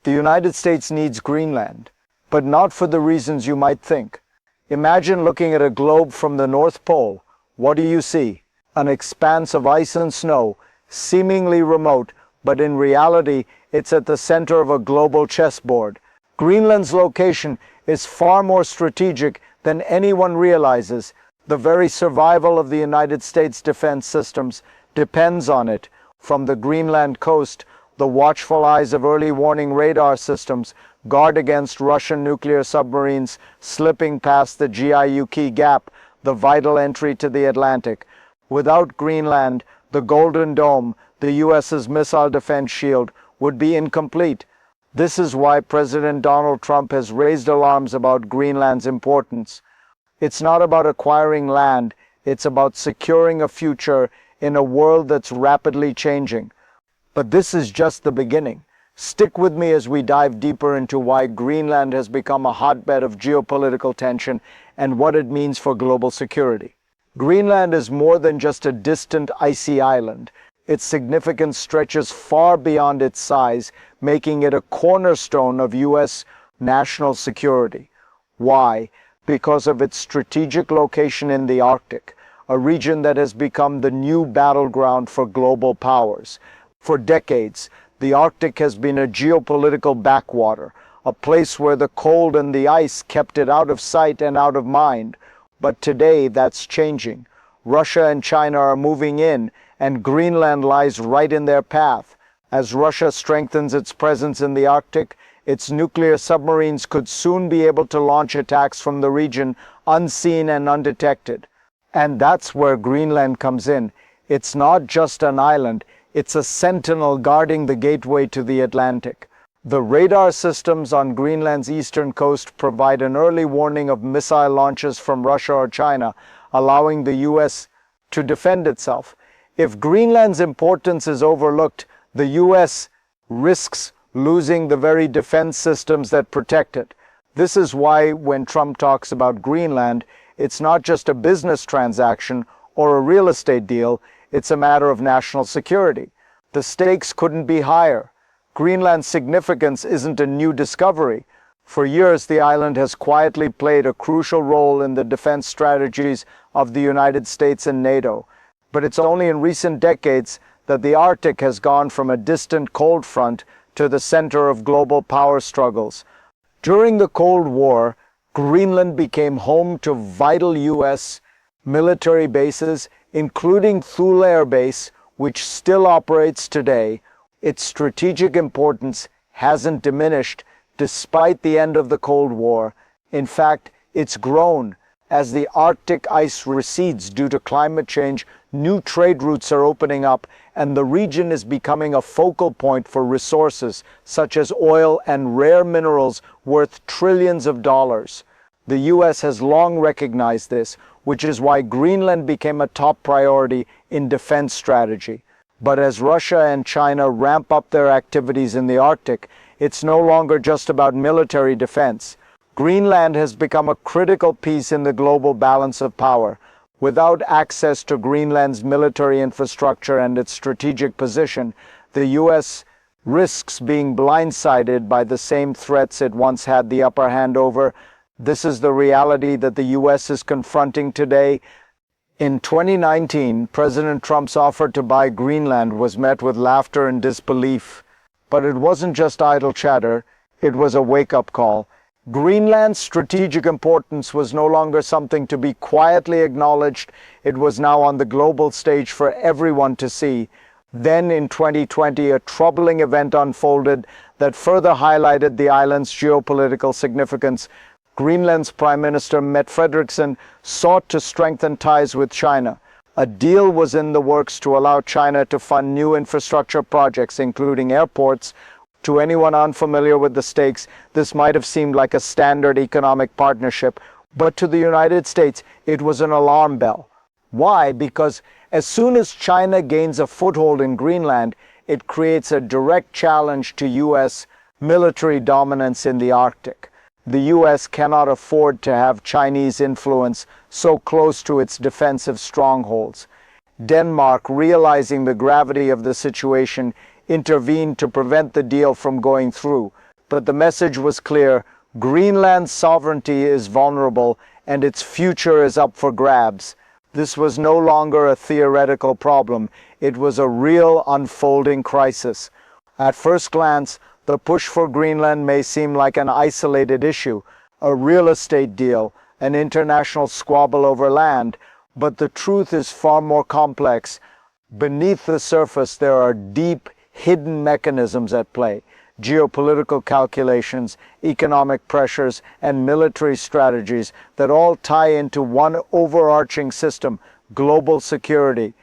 The United States needs Greenland, but not for the reasons you might think. Imagine looking at a globe from the North Pole. What do you see? An expanse of ice and snow, seemingly remote, but in reality, it's at the center of a global chessboard. Greenland's location is far more strategic than anyone realizes. The very survival of the United States defense systems depends on it. From the Greenland coast, the watchful eyes of early warning radar systems guard against Russian nuclear submarines slipping past the GIUK Gap, the vital entry to the Atlantic. Without Greenland, the Golden Dome, the US's missile defense shield, would be incomplete. This is why President Donald Trump has raised alarms about Greenland's importance. It's not about acquiring land, it's about securing a future in a world that's rapidly changing. But this is just the beginning. Stick with me as we dive deeper into why Greenland has become a hotbed of geopolitical tension and what it means for global security. Greenland is more than just a distant icy island. Its significance stretches far beyond its size, making it a cornerstone of U.S. national security. Why? Because of its strategic location in the Arctic, a region that has become the new battleground for global powers. For decades, the Arctic has been a geopolitical backwater, a place where the cold and the ice kept it out of sight and out of mind. But today that's changing. Russia and China are moving in, and Greenland lies right in their path. As Russia strengthens its presence in the Arctic, its nuclear submarines could soon be able to launch attacks from the region unseen and undetected. And that's where Greenland comes in. It's not just an island, it's a sentinel guarding the gateway to the Atlantic. The radar systems on Greenland's eastern coast provide an early warning of missile launches from Russia or China, allowing the U.S. to defend itself. If Greenland's importance is overlooked, the U.S. risks losing the very defense systems that protect it. This is why when Trump talks about Greenland, it's not just a business transaction or a real estate deal, it's a matter of national security. The stakes couldn't be higher. Greenland's significance isn't a new discovery. For years, the island has quietly played a crucial role in the defense strategies of the United States and NATO. But it's only in recent decades that the Arctic has gone from a distant cold front to the center of global power struggles. During the Cold War, Greenland became home to vital U.S. military bases, including Thule Air Base, which still operates today. Its strategic importance hasn't diminished despite the end of the Cold War. In fact, it's grown. As the Arctic ice recedes due to climate change, new trade routes are opening up, and the region is becoming a focal point for resources such as oil and rare minerals worth trillions of dollars. The U.S. has long recognized this, which is why Greenland became a top priority in defense strategy. But as Russia and China ramp up their activities in the Arctic, it's no longer just about military defense. Greenland has become a critical piece in the global balance of power. Without access to Greenland's military infrastructure and its strategic position, the U.S. risks being blindsided by the same threats it once had the upper hand over. This is the reality that the U.S. is confronting today. In 2019, President Trump's offer to buy Greenland was met with laughter and disbelief. But it wasn't just idle chatter, it was a wake-up call. Greenland's strategic importance was no longer something to be quietly acknowledged, it was now on the global stage for everyone to see. Then in 2020, a troubling event unfolded that further highlighted the island's geopolitical significance. Greenland's Prime Minister Mette Frederiksen sought to strengthen ties with China. A deal was in the works to allow China to fund new infrastructure projects, including airports. To anyone unfamiliar with the stakes, this might have seemed like a standard economic partnership, but to the United States, it was an alarm bell. Why? Because as soon as China gains a foothold in Greenland, it creates a direct challenge to U.S. military dominance in the Arctic. The U.S. cannot afford to have Chinese influence so close to its defensive strongholds. Denmark, realizing the gravity of the situation, intervened to prevent the deal from going through. but the message was clear: Greenland's sovereignty is vulnerable and its future is up for grabs. This was no longer a theoretical problem, it was a real unfolding crisis. At first glance, the push for Greenland may seem like an isolated issue, a real estate deal, an international squabble over land, but the truth is far more complex. Beneath the surface, there are deep, hidden mechanisms at play: geopolitical calculations, economic pressures, and military strategies that all tie into one overarching system: global security.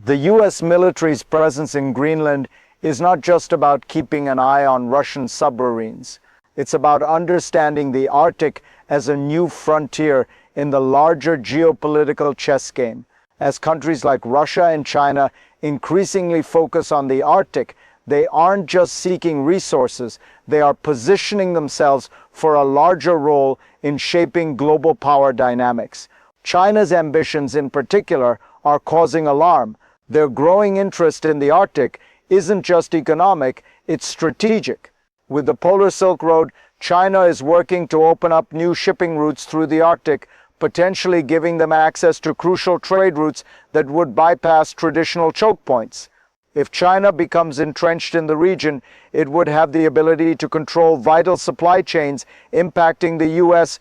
The U.S. military's presence in Greenland is not just about keeping an eye on Russian submarines. It's about understanding the Arctic as a new frontier in the larger geopolitical chess game. As countries like Russia and China increasingly focus on the Arctic, they aren't just seeking resources, they are positioning themselves for a larger role in shaping global power dynamics. China's ambitions in particular are causing alarm. Their growing interest in the Arctic isn't just economic, it's strategic. With the Polar Silk Road, China is working to open up new shipping routes through the Arctic, potentially giving them access to crucial trade routes that would bypass traditional choke points. If China becomes entrenched in the region, it would have the ability to control vital supply chains impacting the US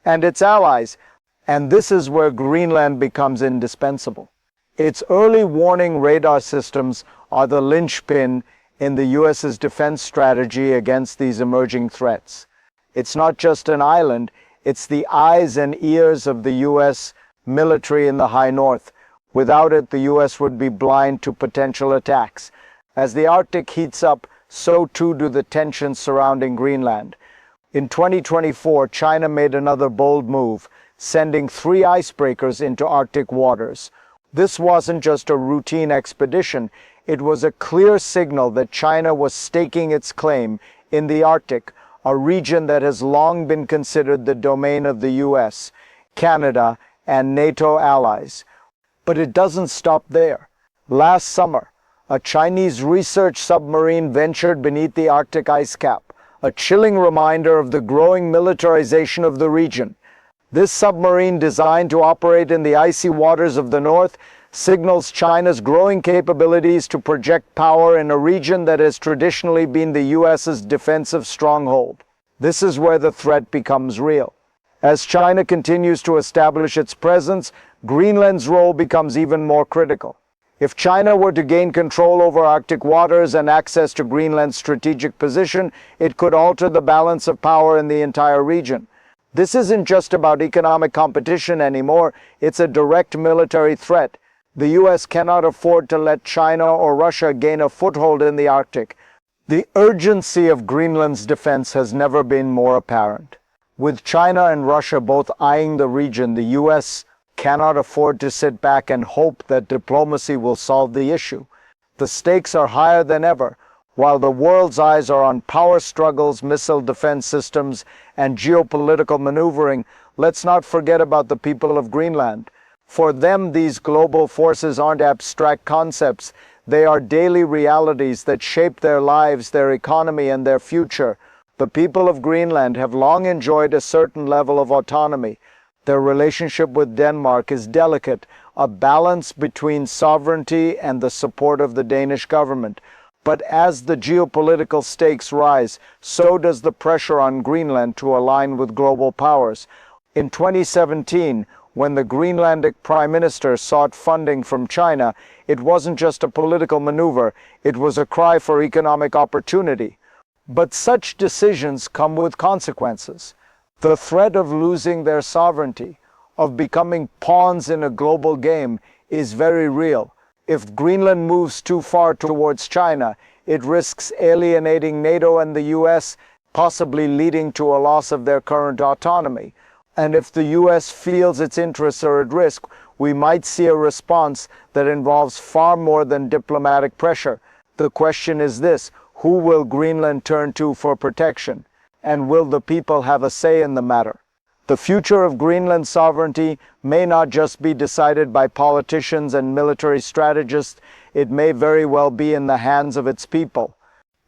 and its allies. And this is where Greenland becomes indispensable. Its early warning radar systems are the linchpin in the US's defense strategy against these emerging threats. It's not just an island, it's the eyes and ears of the US military in the high north. Without it, the US would be blind to potential attacks. As the Arctic heats up, so too do the tensions surrounding Greenland. In 2024, China made another bold move, sending 3 icebreakers into Arctic waters. This wasn't just a routine expedition, it was a clear signal that China was staking its claim in the Arctic, a region that has long been considered the domain of the US, Canada, and NATO allies. But it doesn't stop there. Last summer, a Chinese research submarine ventured beneath the Arctic ice cap, a chilling reminder of the growing militarization of the region. This submarine, designed to operate in the icy waters of the north, signals China's growing capabilities to project power in a region that has traditionally been the US's defensive stronghold. This is where the threat becomes real. As China continues to establish its presence, Greenland's role becomes even more critical. If China were to gain control over Arctic waters and access to Greenland's strategic position, it could alter the balance of power in the entire region. This isn't just about economic competition anymore, it's a direct military threat. The US cannot afford to let China or Russia gain a foothold in the Arctic. The urgency of Greenland's defense has never been more apparent. With China and Russia both eyeing the region, the US cannot afford to sit back and hope that diplomacy will solve the issue. The stakes are higher than ever. While the world's eyes are on power struggles, missile defense systems, and geopolitical maneuvering, let's not forget about the people of Greenland. For them, these global forces aren't abstract concepts. They are daily realities that shape their lives, their economy, and their future. The people of Greenland have long enjoyed a certain level of autonomy. Their relationship with Denmark is delicate, a balance between sovereignty and the support of the Danish government. But as the geopolitical stakes rise, so does the pressure on Greenland to align with global powers. In 2017, when the Greenlandic Prime Minister sought funding from China, it wasn't just a political maneuver, it was a cry for economic opportunity. But such decisions come with consequences. The threat of losing their sovereignty, of becoming pawns in a global game, is very real. If Greenland moves too far towards China, it risks alienating NATO and the US, possibly leading to a loss of their current autonomy. And if the US feels its interests are at risk, we might see a response that involves far more than diplomatic pressure. The question is this: who will Greenland turn to for protection? And will the people have a say in the matter? The future of Greenland's sovereignty may not just be decided by politicians and military strategists, it may very well be in the hands of its people.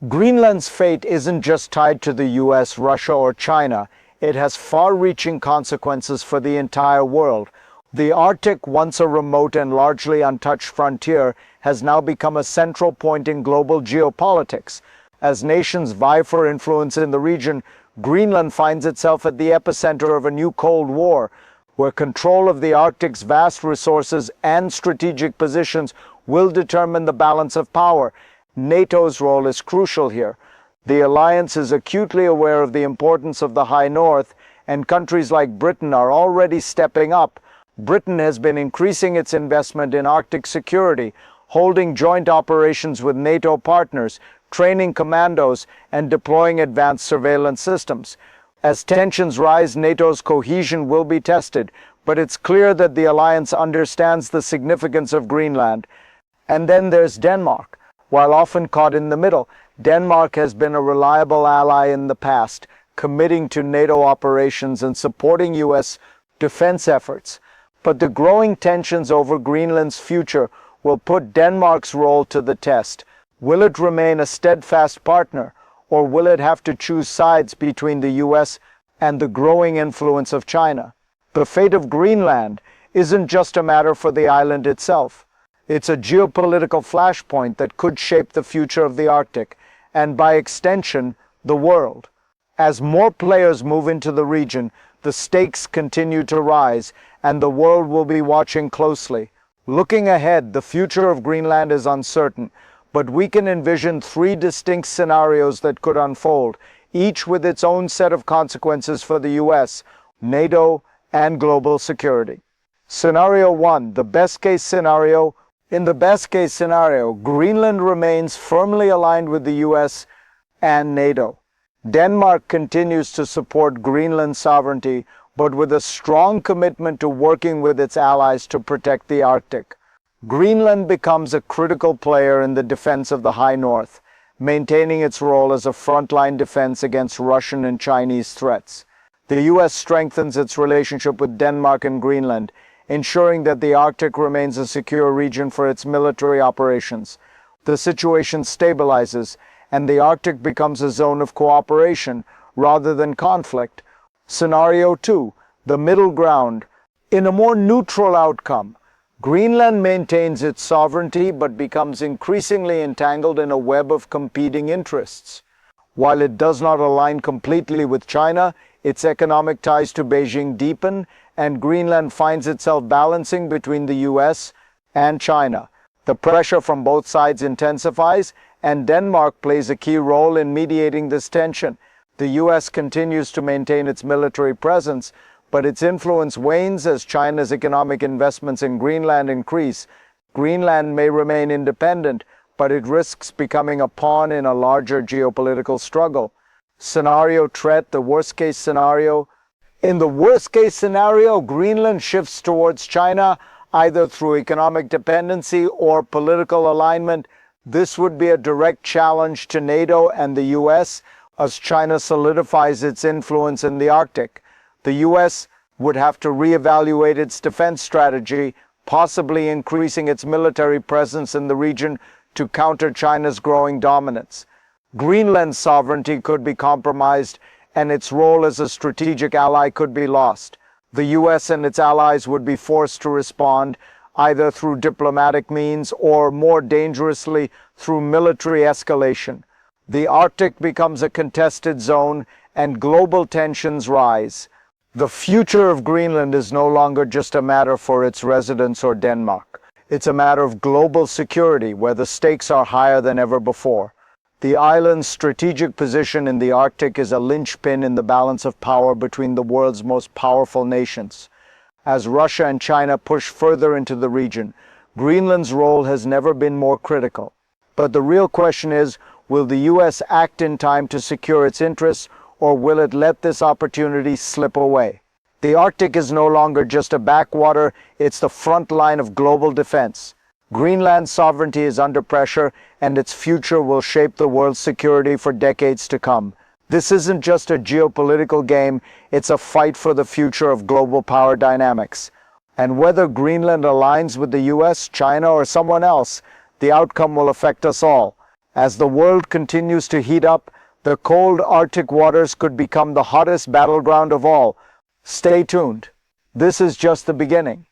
Greenland's fate isn't just tied to the US, Russia, or China. It has far-reaching consequences for the entire world. The Arctic, once a remote and largely untouched frontier, has now become a central point in global geopolitics. As nations vie for influence in the region, Greenland finds itself at the epicenter of a new Cold War, where control of the Arctic's vast resources and strategic positions will determine the balance of power. NATO's role is crucial here. The alliance is acutely aware of the importance of the High North, and countries like Britain are already stepping up. Britain has been increasing its investment in Arctic security, holding joint operations with NATO partners, training commandos, and deploying advanced surveillance systems. As tensions rise, NATO's cohesion will be tested, but it's clear that the alliance understands the significance of Greenland. And then there's Denmark. While often caught in the middle, Denmark has been a reliable ally in the past, committing to NATO operations and supporting U.S. defense efforts. But the growing tensions over Greenland's future will put Denmark's role to the test. Will it remain a steadfast partner, or will it have to choose sides between the U.S. and the growing influence of China? The fate of Greenland isn't just a matter for the island itself. It's a geopolitical flashpoint that could shape the future of the Arctic, and by extension, the world. As more players move into the region, the stakes continue to rise, and the world will be watching closely. Looking ahead, the future of Greenland is uncertain, but we can envision three distinct scenarios that could unfold, each with its own set of consequences for the US, NATO, and global security. Scenario 1, the best-case scenario. In the best-case scenario, Greenland remains firmly aligned with the US and NATO. Denmark continues to support Greenland's sovereignty, but with a strong commitment to working with its allies to protect the Arctic. Greenland becomes a critical player in the defense of the High North, maintaining its role as a frontline defense against Russian and Chinese threats. The US strengthens its relationship with Denmark and Greenland, ensuring that the Arctic remains a secure region for its military operations. The situation stabilizes, and the Arctic becomes a zone of cooperation rather than conflict. Scenario 2, the middle ground. In a more neutral outcome, Greenland maintains its sovereignty but becomes increasingly entangled in a web of competing interests. While it does not align completely with China, its economic ties to Beijing deepen, and Greenland finds itself balancing between the US and China. The pressure from both sides intensifies, and Denmark plays a key role in mediating this tension. The US continues to maintain its military presence, but its influence wanes as China's economic investments in Greenland increase. Greenland may remain independent, but it risks becoming a pawn in a larger geopolitical struggle. Scenario threat, the worst-case scenario. In the worst-case scenario, Greenland shifts towards China, either through economic dependency or political alignment. This would be a direct challenge to NATO and the US as China solidifies its influence in the Arctic. The US would have to reevaluate its defense strategy, possibly increasing its military presence in the region to counter China's growing dominance. Greenland's sovereignty could be compromised, and its role as a strategic ally could be lost. The US and its allies would be forced to respond, either through diplomatic means or, more dangerously, through military escalation. The Arctic becomes a contested zone, and global tensions rise. The future of Greenland is no longer just a matter for its residents or Denmark. It's a matter of global security, where the stakes are higher than ever before. The island's strategic position in the Arctic is a linchpin in the balance of power between the world's most powerful nations. As Russia and China push further into the region, Greenland's role has never been more critical. But the real question is, will the US act in time to secure its interests, or will it let this opportunity slip away? The Arctic is no longer just a backwater, it's the front line of global defense. Greenland's sovereignty is under pressure, and its future will shape the world's security for decades to come. This isn't just a geopolitical game, it's a fight for the future of global power dynamics. And whether Greenland aligns with the US, China, or someone else, the outcome will affect us all. As the world continues to heat up, the cold Arctic waters could become the hottest battleground of all. Stay tuned. This is just the beginning.